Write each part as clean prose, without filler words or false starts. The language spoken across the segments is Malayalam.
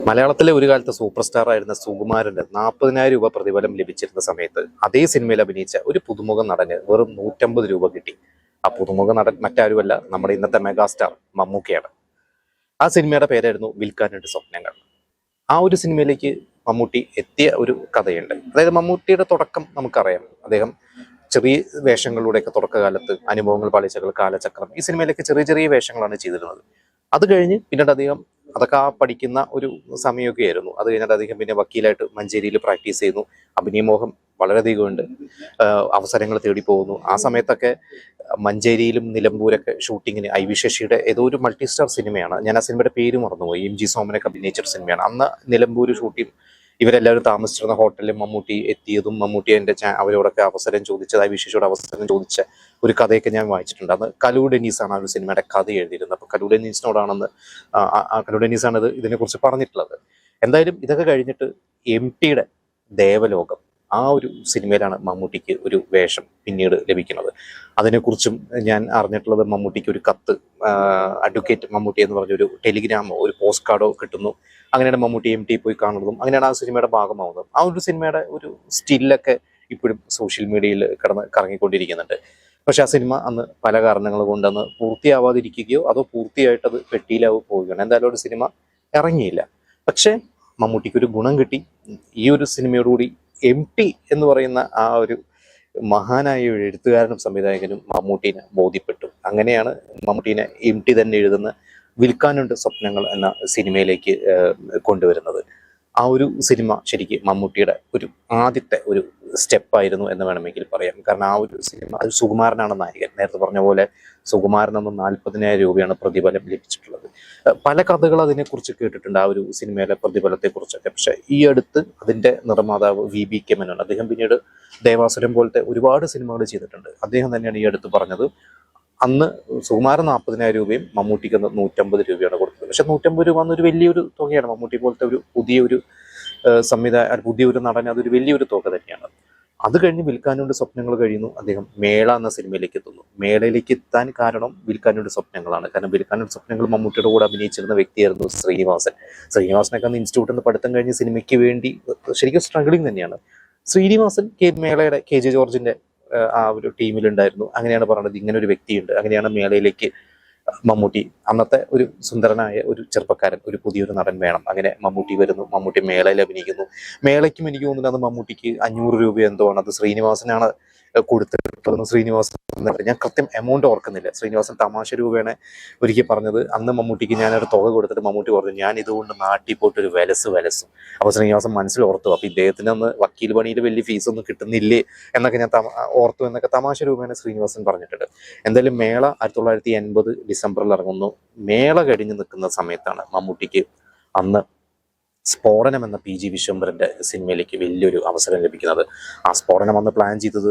മലയാളത്തിലെ ഒരു കാലത്ത് സൂപ്പർ സ്റ്റാർ ആയിരുന്ന സുകുമാരന് 40,000 രൂപ പ്രതിഫലം ലഭിച്ചിരുന്ന സമയത്ത് അതേ സിനിമയിൽ അഭിനയിച്ച ഒരു പുതുമുഖ നടന് വെറും 150 രൂപ കിട്ടി. ആ പുതുമുഖ നടൻ മറ്റാരുമല്ല, നമ്മുടെ ഇന്നത്തെ മെഗാസ്റ്റാർ മമ്മൂക്കയാണ്. ആ സിനിമയുടെ പേരായിരുന്നു വിൽക്കാനുണ്ട് സ്വപ്നങ്ങൾ. ആ ഒരു സിനിമയിലേക്ക് മമ്മൂട്ടി എത്തിയ ഒരു കഥയുണ്ട്. അതായത് മമ്മൂട്ടിയുടെ തുടക്കം നമുക്കറിയാം. അദ്ദേഹം ചെറിയ വേഷങ്ങളിലൂടെയൊക്കെ തുടക്കകാലത്ത് അനുഭവങ്ങൾ, പാളിച്ചകൾ, കാലചക്രം, ഈ സിനിമയിലൊക്കെ ചെറിയ ചെറിയ വേഷങ്ങളാണ് ചെയ്തിരുന്നത്. അത് കഴിഞ്ഞ് പിന്നീട് അദ്ദേഹം അതൊക്കെ ആ പഠിക്കുന്ന ഒരു സമയമൊക്കെ ആയിരുന്നു. അത് കഴിഞ്ഞിട്ട് അദ്ദേഹം പിന്നെ വക്കീലായിട്ട് മഞ്ചേരിയിൽ പ്രാക്ടീസ് ചെയ്യുന്നു. അഭിനയമോഹം വളരെയധികം ഉണ്ട്. അവസരങ്ങൾ തേടി പോകുന്നു. ആ സമയത്തൊക്കെ മഞ്ചേരിയിലും നിലമ്പൂരൊക്കെ ഷൂട്ടിങ്ങിന് ഐ വി ശശിയുടെ ഏതോ ഒരു മൾട്ടി സ്റ്റാർ സിനിമയാണ്, ഞാൻ ആ സിനിമയുടെ പേര് മറന്നുപോയി, എം ജി സോമനൊക്കെ അഭിനയിച്ചൊരു സിനിമയാണ്. അന്ന് നിലമ്പൂർ ഷൂട്ടിങ് ഇവരെല്ലാവരും താമസിച്ചിരുന്ന ഹോട്ടലിൽ മമ്മൂട്ടി എത്തിയതും മമ്മൂട്ടി എൻ്റെ അവരോടൊക്കെ അവസരം ചോദിച്ചത്, ഐ വി ശശിയോട് അവസരം ചോദിച്ച ഒരു കഥയൊക്കെ ഞാൻ വായിച്ചിട്ടുണ്ട്. അന്ന് കലു ഡെന്നീസാണ് ആ ഒരു സിനിമയുടെ കഥ എഴുതിയിരുന്നത്. അപ്പോൾ കലു ഡെന്നീസിനോടാണെന്ന് കലു ഡെന്നീസാണ് ഇതിനെക്കുറിച്ച് പറഞ്ഞിട്ടുള്ളത്. എന്തായാലും ഇതൊക്കെ കഴിഞ്ഞിട്ട് എം ടിയുടെ ദേവലോകം, ആ ഒരു സിനിമയിലാണ് മമ്മൂട്ടിക്ക് ഒരു വേഷം പിന്നീട് ലഭിക്കുന്നത്. അതിനെക്കുറിച്ചും ഞാൻ അറിഞ്ഞിട്ടുള്ളത്, മമ്മൂട്ടിക്ക് ഒരു കത്ത്, അഡ്വക്കേറ്റ് മമ്മൂട്ടി എന്ന് പറഞ്ഞൊരു ടെലിഗ്രാമോ ഒരു പോസ്റ്റ് കാർഡോ കിട്ടുന്നു. അങ്ങനെയാണ് മമ്മൂട്ടി എം ടി പോയി കാണുന്നതും അങ്ങനെയാണ് ആ സിനിമയുടെ ഭാഗമാവുന്നത്. ആ ഒരു സിനിമയുടെ ഒരു സ്റ്റില്ലൊക്കെ ഇപ്പോഴും സോഷ്യൽ മീഡിയയിൽ കറങ്ങിക്കൊണ്ടിരിക്കുന്നുണ്ട്. പക്ഷെ ആ സിനിമ അന്ന് പല കാരണങ്ങൾ കൊണ്ടന്ന് പൂർത്തിയാവാതിരിക്കുകയോ അതോ പൂർത്തിയായിട്ടത് പെട്ടിയിലാവോ പോവുകയാണ്. എന്തായാലും ഒരു സിനിമ ഇറങ്ങിയില്ല. പക്ഷേ മമ്മൂട്ടിക്ക് ഒരു ഗുണം കിട്ടി. ഈ ഒരു സിനിമയോടുകൂടി എം ടി എന്ന് പറയുന്ന ആ ഒരു മഹാനായ ഒരു എഴുത്തുകാരനും സംവിധായകനും മമ്മൂട്ടീനെ ബോധ്യപ്പെട്ടു. അങ്ങനെയാണ് മമ്മൂട്ടീനെ എം ടി തന്നെ എഴുതുന്ന വിൽക്കാനുണ്ട് സ്വപ്നങ്ങൾ എന്ന സിനിമയിലേക്ക് കൊണ്ടുവരുന്നത്. ആ ഒരു സിനിമ ശരിക്കും മമ്മൂട്ടിയുടെ ഒരു ആദ്യത്തെ ഒരു സ്റ്റെപ്പായിരുന്നു എന്ന് വേണമെങ്കിൽ പറയാം. കാരണം ആ ഒരു സിനിമ, അത് സുകുമാരനാണ് നായകൻ. നേരത്തെ പറഞ്ഞ പോലെ സുകുമാരനെന്ന് 40,000 രൂപയാണ് പ്രതിഫലം ലഭിച്ചിട്ടുള്ളത്. പല കഥകൾ അതിനെക്കുറിച്ച് കേട്ടിട്ടുണ്ട്, ആ ഒരു സിനിമയിലെ പ്രതിഫലത്തെക്കുറിച്ചൊക്കെ. പക്ഷെ ഈ അടുത്ത് അതിൻ്റെ നിർമ്മാതാവ് VBK മേനോൻ, അദ്ദേഹം പിന്നീട് ദേവാസുരം പോലത്തെ ഒരുപാട് സിനിമകൾ ചെയ്തിട്ടുണ്ട്. അദ്ദേഹം തന്നെയാണ് ഈ അടുത്ത് പറഞ്ഞത്, അന്ന് സുകുമാരൻ 40,000 രൂപയും മമ്മൂട്ടിക്ക് 150 രൂപയാണ് കൊടുത്തത്. പക്ഷെ 150 രൂപ എന്നൊരു വലിയൊരു തുകയാണ്. മമ്മൂട്ടി പോലത്തെ ഒരു പുതിയൊരു പുതിയൊരു നടൻ, അതൊരു വലിയൊരു തുക തന്നെയാണ്. അത് കഴിഞ്ഞ് വിൽക്കാനുണ്ട് സ്വപ്നങ്ങൾ കഴിയുന്നു. അദ്ദേഹം മേള എന്ന സിനിമയിലേക്ക് എത്തുന്നു. മേളയിലേക്ക് എത്താൻ കാരണം വിൽക്കാനുണ്ട് സ്വപ്നങ്ങളാണ്. കാരണം വിൽക്കാനുണ്ട് സ്വപ്നങ്ങൾ മമ്മൂട്ടിയുടെ കൂടെ അഭിനയിച്ചിരുന്ന വ്യക്തിയായിരുന്നു ശ്രീനിവാസൻ. ശ്രീനിവാസനൊക്കെ അന്ന് ഇൻസ്റ്റിറ്റ്യൂട്ടിൽ നിന്ന് പഠിത്തം കഴിഞ്ഞ് സിനിമയ്ക്ക് വേണ്ടി ശരിക്കും സ്ട്രഗിളിങ് തന്നെയാണ്. ശ്രീനിവാസൻ മേളയുടെ KJ ജോർജിന്റെ ആ ഒരു ടീമിലുണ്ടായിരുന്നു. അങ്ങനെയാണ് പറഞ്ഞത്, ഇങ്ങനെ ഒരു വ്യക്തിയുണ്ട്. അങ്ങനെയാണ് മേളയിലേക്ക് മമ്മൂട്ടി, അന്നത്തെ ഒരു സുന്ദരനായ ഒരു ചെറുപ്പക്കാരൻ, ഒരു പുതിയൊരു നടൻ വേണം, അങ്ങനെ മമ്മൂട്ടി വരുന്നു. മമ്മൂട്ടി മേളയിൽ അഭിനയിക്കുന്നു. മേളയ്ക്കും എനിക്ക് തോന്നുന്നത് അത് മമ്മൂട്ടിക്ക് 500 രൂപ എന്തോ ആണ്. അത് ശ്രീനിവാസനാണ് കൊടുത്തിട്ടുള്ളത്. ശ്രീനിവാസൻ, ഞാൻ കൃത്യം എമൗണ്ട് ഓർക്കുന്നില്ല. ശ്രീനിവാസൻ തമാശ രൂപേണ ഒരിക്കൽ പറഞ്ഞത്, അന്ന് മമ്മൂട്ടിക്ക് ഞാനൊരു തുക കൊടുത്തിട്ട് മമ്മൂട്ടി പറഞ്ഞു, ഞാൻ ഇതുകൊണ്ട് നാട്ടിൽ പോയിട്ട് ഒരു വലസും. അപ്പോൾ ശ്രീനിവാസൻ മനസ്സിൽ ഓർത്തു, അപ്പോൾ ഇദ്ദേഹത്തിന് അന്ന് വക്കീൽ പണിയിൽ വലിയ ഫീസൊന്നും കിട്ടുന്നില്ലേ എന്നൊക്കെ ഞാൻ ഓർത്തു എന്നൊക്കെ തമാശ രൂപേണ ശ്രീനിവാസൻ പറഞ്ഞിട്ടുണ്ട്. എന്തായാലും മേള 1980 ഡിസംബറിൽ ഇറങ്ങുന്നു. മേള കഴിഞ്ഞ് നിൽക്കുന്ന സമയത്താണ് മമ്മൂട്ടിക്ക് അന്ന് സ്ഫോടനം എന്ന PG വിശ്വംഭരന്റെ സിനിമയിലേക്ക് വലിയൊരു അവസരം ലഭിക്കുന്നത്. ആ സ്ഫോടനം അന്ന് പ്ലാൻ ചെയ്തത്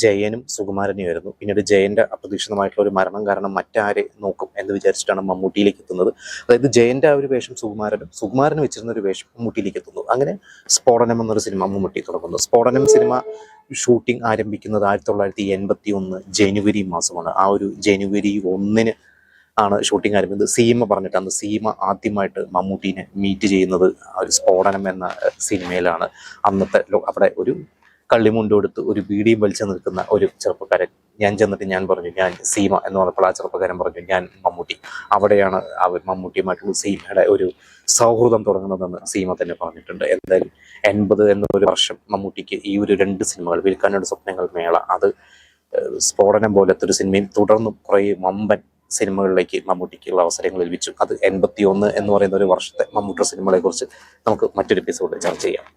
ജയനും സുകുമാരനുമായിരുന്നു. പിന്നീട് ജയന്റെ അപ്രതീക്ഷിതമായിട്ടുള്ള ഒരു മരണം കാരണം മറ്റാരെ നോക്കും എന്ന് വിചാരിച്ചിട്ടാണ് മമ്മൂട്ടിയിലേക്ക് എത്തുന്നത്. അതായത് ജയന്റെ ആ ഒരു വേഷം സുകുമാരന് വെച്ചിരുന്ന ഒരു വേഷം മമ്മൂട്ടിയിലേക്ക് എത്തുന്നു. അങ്ങനെ സ്ഫോടനം എന്നൊരു സിനിമ മമ്മൂട്ടി തുടങ്ങുന്നു. സ്ഫോടനം സിനിമ ഷൂട്ടിംഗ് ആരംഭിക്കുന്നത് 1981 ജനുവരി മാസമാണ്. ആ ഒരു ജനുവരി 1 ആണ് ഷൂട്ടിംഗ് ആരംഭിക്കുന്നത്. സീമ പറഞ്ഞിട്ട്, അന്ന് സീമ ആദ്യമായിട്ട് മമ്മൂട്ടീനെ മീറ്റ് ചെയ്യുന്നത് ആ ഒരു സ്ഫോടനം എന്ന സിനിമയിലാണ്. അന്നത്തെ അവിടെ ഒരു കള്ളിമുണ്ട് കൊടുത്ത് ഒരു ബീഡിയും വലിച്ചു നിൽക്കുന്ന ഒരു ചെറുപ്പക്കാരൻ, ഞാൻ പറഞ്ഞു ഞാൻ സീമ എന്ന് പറഞ്ഞപ്പോൾ ആ ചെറുപ്പക്കാരൻ പറഞ്ഞു ഞാൻ മമ്മൂട്ടി. അവിടെയാണ് മമ്മൂട്ടിയുമായിട്ടുള്ള സീമയുടെ ഒരു സൗഹൃദം തുടങ്ങുന്നതെന്ന് സീമ തന്നെ പറഞ്ഞിട്ടുണ്ട്. എന്തായാലും 80 എന്നൊരു വർഷം മമ്മൂട്ടിക്ക് ഈ ഒരു 2 സിനിമകൾ, വിൽക്കാനുണ്ട് സ്വപ്നങ്ങൾ, മേള, അത് സ്ഫോടനം പോലത്തെ ഒരു സിനിമയും തുടർന്നും കുറേ വമ്പൻ സിനിമകളിലേക്ക് മമ്മൂട്ടിക്കുള്ള അവസരങ്ങൾ ലഭിച്ചു. അത് 81 എന്ന് പറയുന്ന ഒരു വർഷത്തെ മമ്മൂട്ടി സിനിമകളെ കുറിച്ച് നമുക്ക് മറ്റൊരു എപ്പിസോഡ് ചർച്ച ചെയ്യാം.